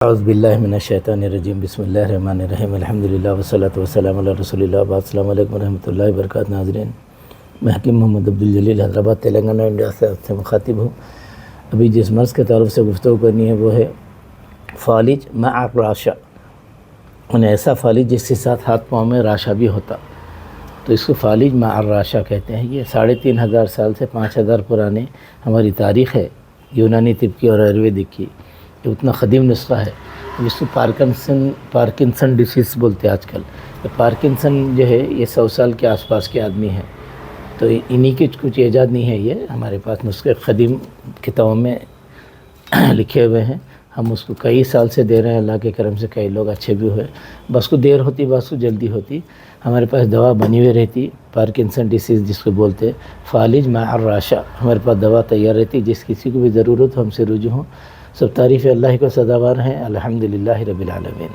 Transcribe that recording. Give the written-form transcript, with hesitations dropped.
اعوذ باللہ من الشیطان الرجیم بسم اللہ الرحمن الرحیم الحمدللہ والصلاۃ والسلام علی رسول اللہ بعد السلام علیکم ورحمۃ اللہ وبرکاتہ۔ ناظرین، میں حکیم محمد عبدالجلیل حیدرآباد تلنگانہ انڈیا سے آپ سے مخاطب ہوں۔ ابھی جس مرض کے تعارف سے گفتگو کرنی ہے وہ ہے فالج مع الراشا، یعنی ایسا فالج جس کے ساتھ ہاتھ پاؤں میں راشا بھی ہوتا، تو اس کو فالج مع الراشا کہتے ہیں۔ یہ 3500 سال سے 5000 پرانے ہماری تاریخ ہے یونانی طب کی اور آیورویدک کی۔ یہ اتنا قدیم نسخہ ہے جس کو پارکنسن ڈیسیز بولتے ہیں آج کل۔ پارکنسن جو ہے یہ 100 سال کے آس پاس کے آدمی ہیں، تو انہی کی کچھ ایجاد نہیں ہے، یہ ہمارے پاس نسخے قدیم کتابوں میں لکھے ہوئے ہیں۔ ہم اس کو کئی سال سے دے رہے ہیں، اللہ کے کرم سے کئی لوگ اچھے بھی ہوئے۔ بس کو دیر ہوتی، بس کو جلدی ہوتی، ہمارے پاس دوا بنی ہوئی رہتی۔ پارکنسن ڈیسیز جس کو بولتے ہیں، فالج مع الراشا، ہمارے پاس دوا تیار رہتی، جس کسی کو بھی ضرورت ہو ہم سے رجوع ہوں۔ سب تعریف اللہ کو سزاوار ہیں، الحمدللہ رب العالمین۔